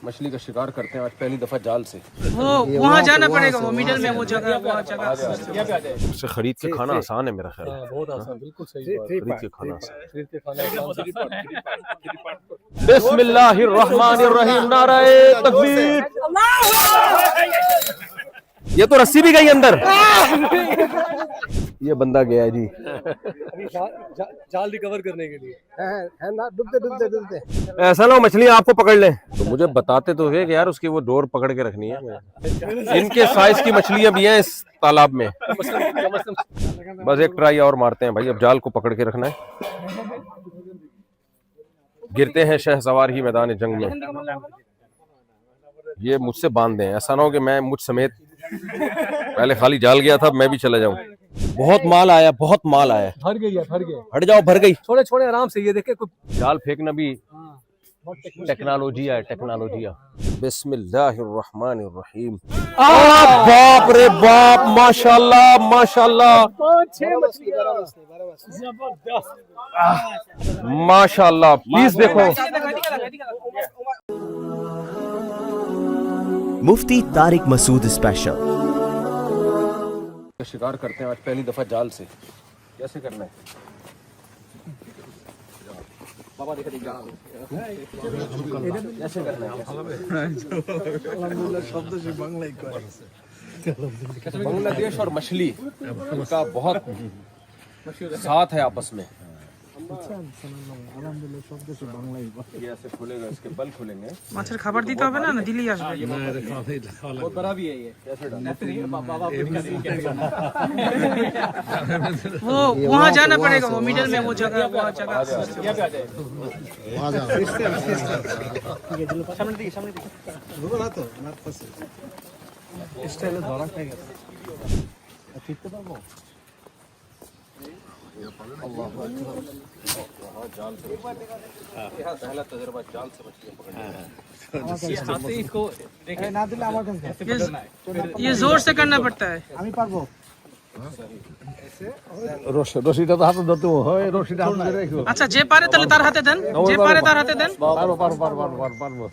मछली का शिकार करते हैं आज पहली दफा जाल से। वो वहाँ जाना पड़ेगा, वो मिडिल में वो जगह, वो जगह उससे खरीद के खाना आसान है मेरा ख्याल है। बहुत आसान, बिल्कुल सही बात। खरीद के खाना आसान। खरीद के खाना बिस्मिल्लाहिर्रहमानिर्रहीम, नाराए तकबीर। ये तो रस्सी भी गई अंदर। ये बंदा गया जी जाल रिकवर करने के लिए। है ना, डूबते डूबते डूबते। ऐसा ना हो मछलियां आपको पकड़ लें। तो मुझे बताते तो है कि यार उसकी वो डोर पकड़ के रखनी है। इनके साइज की मछलियां भी हैं इस तालाब में। बस एक ट्राई और मारते हैं भाई, अब जाल को पकड़ के रखना है। गिरते हैं शहसवार ही मैदान जंग में। ये मुझसे बांध दें, ऐसा ना हो कि मैं मुझ समेत पहले खाली जाल गया था, मैं भी चला जाऊं। बहुत माल आया, बहुत माल आया। भर गई है, भर गई। हट जाओ, भर गई। छोड़े छोड़े आराम से। ये देखे कोई जाल फेंकना भी टेक्नोलॉजी है, टेक्नोलॉजी। बिस्मिल्लाहिर्रहमानिर्रहीम। बाप रे बाप, माशाल्लाह माशाल्लाह 5-6 मछलियां माशाल्लाह। प्लीज देखो, मुफ्ती तारिक मसूद स्पेशल। शिकार करते हैं आज पहली दफा जाल से। कैसे करना है बाबा? कैसे करना है? बांग्लादेश और मछली का बहुत साथ है आपस में। ये ऐसे खुलेगा, इसके बल खुलेंगे। মাছের খাবার দিতে হবে না, না দিলেই আসবে। बहुत बड़ा भी है ये। वो वहाँ जाना पड़ेगा, वो मिडिल में वो जगह, वो जगह স্টাইলে ধরা খাই গেছে। ফিরতে পারবো? जाल से पहला तजुर्बा जाल से मछलियां पकड़ने। না দিলে আমার কাছে ये जोर से करना पड़ता है। আমি পারবো। রশিটা তো হাতে ধরতে হয়, রশিটা হাতে ধরে রাখো। আচ্ছা, যে পারে তাহলে তার হাতে দেন, যে পারে তার হাতে দেন। পারবো পারবো পারবো পারবো পারবো।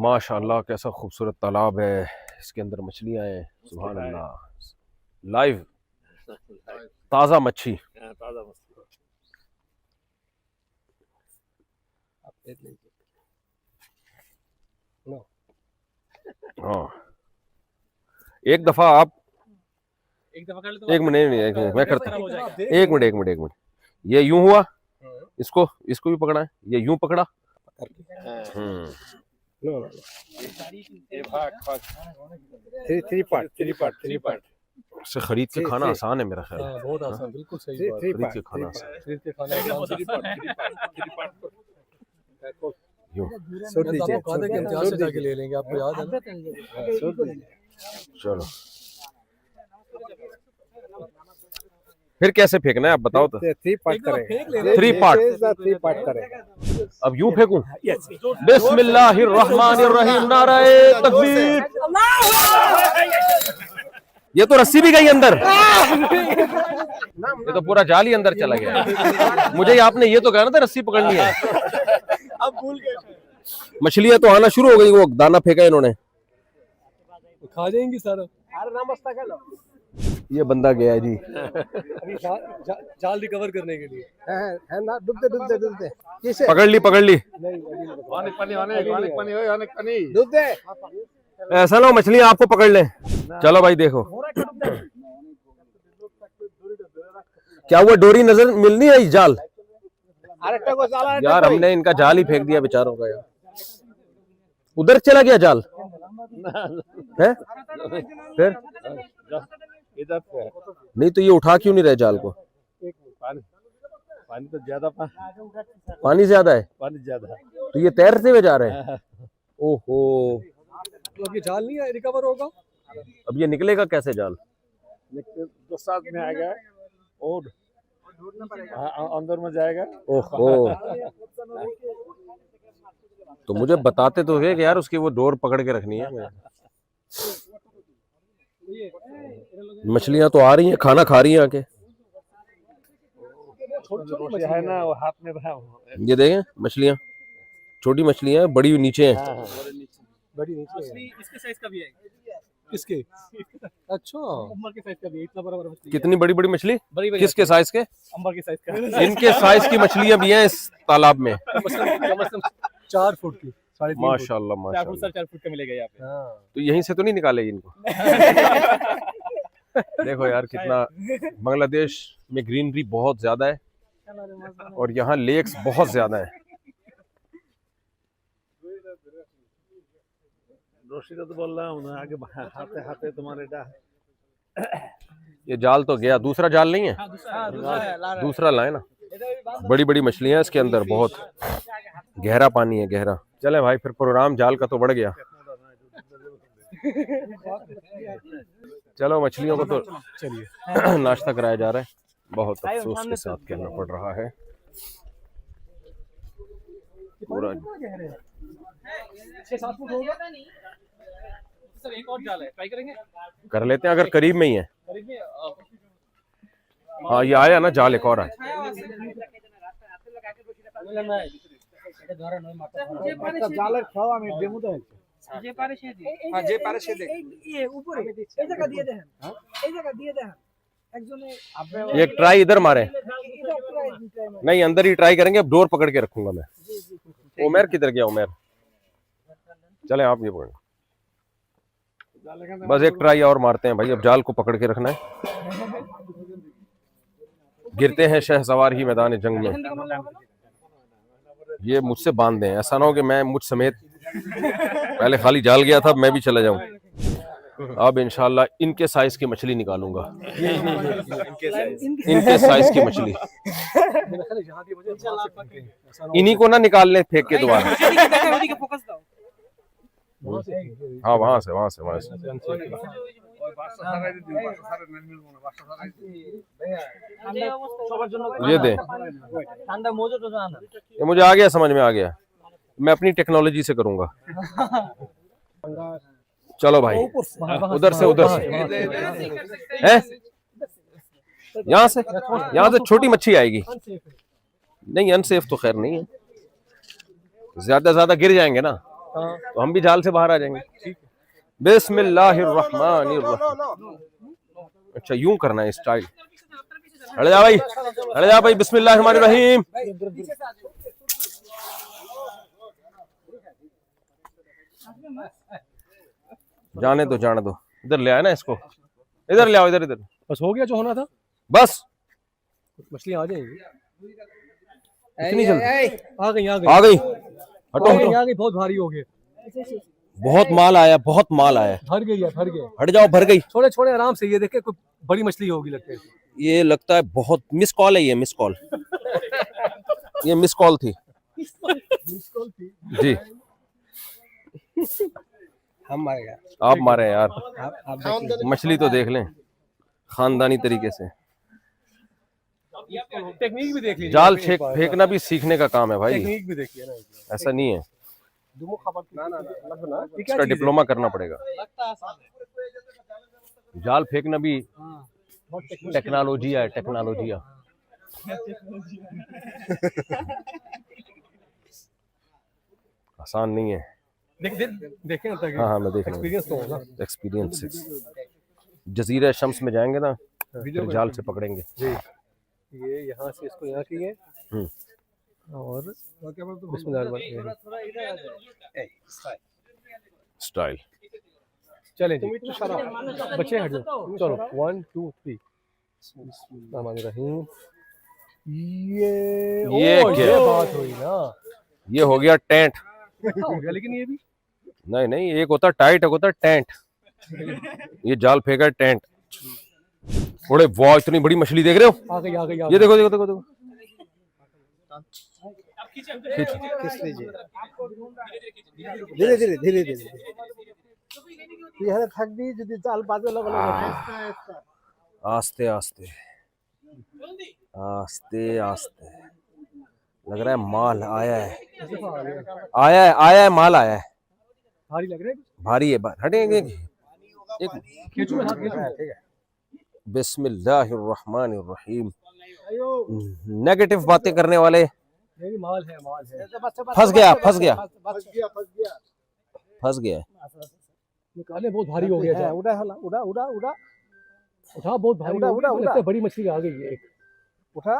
माशाल्लाह कैसा खूबसूरत तालाब है, इसके अंदर मछलियां हैं। सुभान अल्लाह, लाइव ताज़ा मच्छी। हाँ, एक दफा आप एक दफा कर ले तो एक मिनट नहीं, एक मिनट मैं करता हूँ। एक मिनट एक मिनट एक मिनट। ये यूं हुआ, इसको भी पकड़ा है, ये यूं पकड़ा। थ्री पार्ट से खरीद के खाना आसान है मेरा ख्याल है। बहुत आसान, बिल्कुल सही बात। खरीद के खाना आसान। खरीद के खाना आसान। यूं वादे के इम्तिहान से जाके ले लेंगे, आपको याद है ना? चलो, फिर कैसे फेंकना है आप बताओ तो। थ्री पार्ट करें। थ्री पार्ट करें। अब यूं फेंकूं? बिस्मिल्लाहिर्रहमानिर्रहीम, नाराए तकबीर। ये तो रस्सी भी गई अंदर। ये तो पूरा जाल ही अंदर चला गया। मुझे आपने ये तो कहा ना था रस्सी पकड़नी है। अब भूल गए। मछलियां तो आना शुरू हो गई, वो दाना फेंका इन्होंने। खा जाएंगी सारा। ये बंदा गया जी जाल रिकवर करने के लिए। है ना, डूबते डूबते डूबते। किसे पकड़ ली डूबते? ऐसा ना हो मछलियां आपको पकड़ लें। चलो भाई देखो, क्या वो डोरी नजर मिल नहीं आई? जाल यार, हमने इनका जाल ही फेंक दिया बेचारों का यार। उधर चला गया जाल है? फिर नहीं तो ये उठा क्यों नहीं रहे जाल को? पानी तो ज्यादा, पानी ज्यादा है। तो ये तैरते हुए जा रहे हैं। ओहो, तो अब ये जाल नहीं है, रिकवर होगा। अब ये निकलेगा कैसे जाल? दो साथ में आ गया और अंदर में जाएगा। ओहो, तो मुझे बताते तो है कि यार उसकी वो डोर पकड़ के रखनी है। मछलियां तो आ रही हैं, खाना खा रही हैं आके। छोटी है ना, वो हाथ में रहा ये देखें मछलियाँ, छोटी मछलियाँ हैं, बड़ी नीचे हैं। बड़ी नीचे है। इसके साइज का भी है। किसके? अच्छा, अंबर के साइज का भी है, इतना बड़ा बड़ा मछली। कितनी बड़ी बड़ी मछली? बड़ी बड़ी किसके साइज के? अंबर के साइज का। इनके साइज की मछलियाँ भी हैं इस तालाब में। कम से कम 4 फुट की, 3.5 फुट। माशाल्लाह 4 फुट माशाल्लाह। 4 फुट का मिलेगा यहाँ पे। हाँ। तो यहीं से तो नहीं निकाले इनको? देखो यार कितना, बांग्लादेश में ग्रीनरी बहुत ज्यादा है और यहाँ लेक्स बहुत ज्यादा है। रोशिदा तो बोल रहा हूँ ना, आगे हाथे हाथे तुम्हारे ये जाल तो गया, दूसरा जाल नहीं है? दूसरा लाए ना। बड़ी बड़ी मछलियां हैं इसके अंदर, बहुत गहरा पानी है, गहरा। चले भाई फिर प्रोग्राम जाल का तो बढ़ गया। चलो मछलियों को तो चलिए नाश्ता कराया जा रहा है, बहुत अफसोस के साथ कहना पड़ रहा है। पूरा 6-7 फुट होगा। सर एक और जाल है, ट्राई करेंगे? कर लेते हैं अगर करीब में ही है। करीब में हाँ ये आया ना जाल, एक और है। জালের খাওয়া আমি ডেমো তো যে পারে সে দিক। হ্যাঁ যে পারে সে দেখ এই উপরে এই জায়গা দিয়ে দেন এই জায়গা দিয়ে দেন একজনে एक ट्राई इधर मारे, नहीं अंदर ही ट्राई करेंगे। अब डोर पकड़ के रखूंगा मैं। उमेर किधर गया उमेर? चले आप ये पकड़, बस एक ट्राई और मारते हैं भाई। अब जाल को पकड़ के रखना है। गिरते हैं शहसवार ही मैदान जंग में। ये मुझसे बांध दें, ऐसा ना हो कि मैं मुझ समेत पहले खाली जाल गया था, मैं भी चला जाऊं। अब इंशाल्लाह इनके साइज की मछली निकालूंगा। इनके साइज की मछली इन्हीं को ना निकाल ले फेंक के दोबारा। फोकस दो। हाँ वहां से ये दे। ঠান্ডা মোজো তো জানা। ये मुझे आ गया, समझ में आ गया। मैं अपनी टेक्नोलॉजी से करूंगा। चलो भाई उधर से है, यहाँ से छोटी मच्छी आएगी। नहीं अनसेफ तो खैर नहीं है, ज्यादा गिर जाएंगे ना तो हम भी जाल से बाहर आ जाएंगे। बिस्मिल्लाहिर्रहमानिर्रहीम। अच्छा यूं करना है स्टाइल। अरे जा भाई बिस्मिल्लाहिर्रहमानिर्रहीम। जाने दो इधर ले आया ना इसको, इधर ले आओ, इधर बस हो गया जो होना था। बस मछलियां आ जाएंगी। इतनी जल्दी आ गई आ गई। हटो आ गई, बहुत भारी हो गए। बहुत माल आया भर गई। हट जाओ, भर गई। छोड़े आराम से। ये देखे कोई बड़ी मछली होगी लगता है। ये लगता है बहुत मिस कॉल है। ये मिस कॉल ये मिस कॉल थी जी। हम मारेगा। आप मारे यार, आप मछली तो देख लें खानदानी तरीके से। टेक्निक भी देख लीजिए। जाल फेंकना भी सीखने का काम है भाई, टेक्निक भी देखिए ना। ऐसा नहीं है। ना इसका डिप्लोमा करना पड़ेगा। जाल फेंकना भी टेक्नोलॉजी है, टेक्नोलॉजी आसान नहीं है। देखें ना। हाँ मैं देख रहा हूँ, एक्सपीरियंस तो होगा। एक्सपीरियंस। जजीरा शम्स में जाएंगे ना फिर जाल से पकड़ेंगे। ये यहाँ से इसको यहाँ किए और स्टाइल। चले जी, बच्चे हट जाओ। चलो 1 2 3। बिस्मिल्लाहिर्रहमानिर्रहीम। ये क्या बात हुई ना। ये हो गया टेंट। हो गया, लेकिन ये भी नहीं एक होता टाइट, एक होता टेंट। ये जाल फेंका टेंट। थोड़े वाह इतनी बड़ी मछली देख रहे हो? आ गई। ये देखो खींच लीजिए धीरे धीरे। ये থাকবি যদি জাল বাজে লগে आस्ते आस्ते लग रहा है माल आया है माल आया है। भारी लग रहा है। भारी है। हटेंगे खींचो। बिस्मिल्लाहिर्रहमानिर्रहीम। नेगेटिव बातें करने वाले। नहीं माल है माल है। फंस गया फंस गया फंस गया। निकाले बहुत भारी हो गया था। उड़ा उड़ा उड़ा उड़ा उठा बहुत भारी उड़ा, हो गया, उड़ा, लगता है बड़ी मछली आ गई है एक। उठा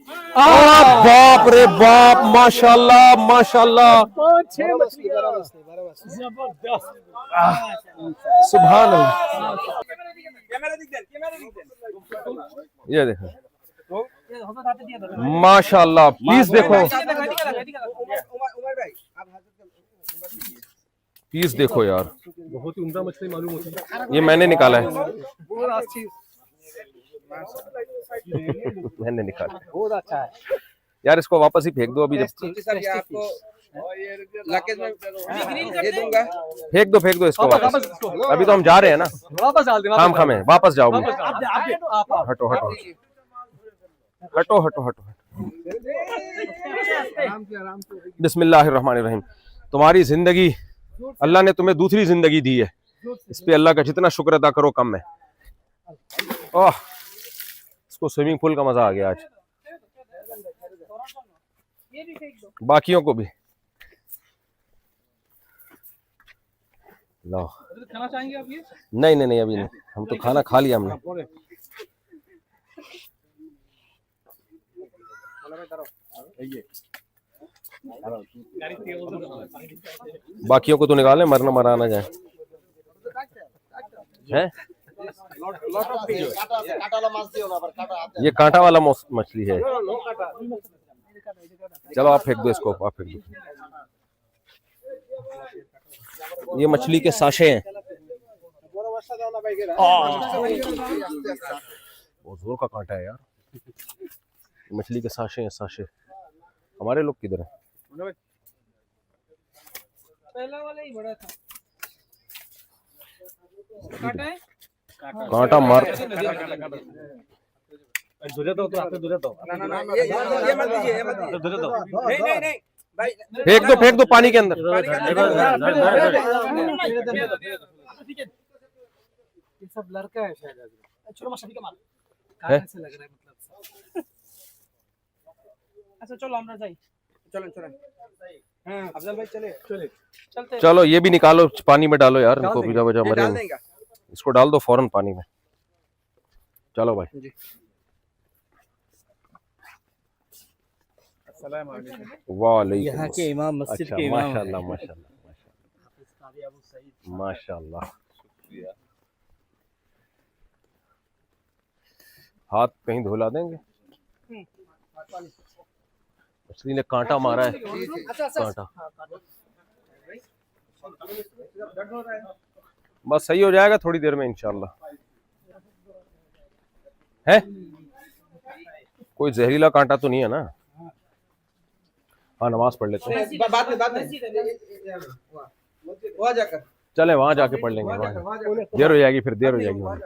बाप रे बाप, माशाल्लाह माशाल्लाह, 5-6 मछली जबरदस्त। सुभान अल्लाह। ये देखो माशाल्लाह, पीस देखो, पीस देखो यार, बहुत ही उम्दा मछली मालूम होती है। ये मैंने निकाला है, बहुत अच्छी, मैंने निकाला। बहुत अच्छा है। यार इसको वापस ही फेंक दो अभी, जब फेंक दो इसको वापस। अभी तो हम जा रहे हैं ना, वापस डाल दे, खाम खामे, वापस जाओ। आप हटो हटो हटो हटो हटो। बिस्मिल्लाहिर्रहमानिर्रहीम। तुम्हारी जिंदगी, अल्लाह ने तुम्हें दूसरी जिंदगी दी है, इस पे अल्लाह का जितना शुक्र अदा करो कम है। ओह, इसको स्विमिंग पूल का मजा आ गया आज। बाकियों को भी लो। खाना चाहेंगे आप? ये नहीं नहीं नहीं, अभी नहीं, हम तो खाना खा लिया हमने। बाकियों को तो निकालें, मरना मरा ना जाए। है ये कांटा वाला मछली है। चलो आप फेंक दो इसको, आप फेंक दो। ये मछली के साशे हैं। बहुत जोर का कांटा है यार, मछली के साशे हैं, साशे। हमारे लोग किधर है? पहला वाला ही बड़ा था। काटा है? कांटा मार। फेंक दो पानी के अंदर। ये सब लड़का है शायद। छोड़ो मछली का माल है? काटने से लग रहा है मतलब। अच्छा चलो আমরা যাই। चलो चलो। हाँ अफजल भाई चले चलते। चलो ये भी निकालो, पानी में डालो यार, इनको बिना वजह मरे। इसको डाल दो फौरन पानी में। चलो भाई। वालेकुम। यहाँ के इमाम मस्जिद अच्छा, के इमाम माशाल्लाह माशाल्लाह माशाल्लाह। हाथ कहीं धुला देंगे। मछली ने कांटा मारा है, कांटा। बस सही हो जाएगा थोड़ी देर में इंशाल्लाह। है कोई जहरीला कांटा तो नहीं है ना? हाँ, नमाज पढ़ लेते हैं बाद में वहाँ जाकर। चले वहां जाके पढ़ लेंगे, वहां देर हो जाएगी, फिर देर हो जाएगी वहां।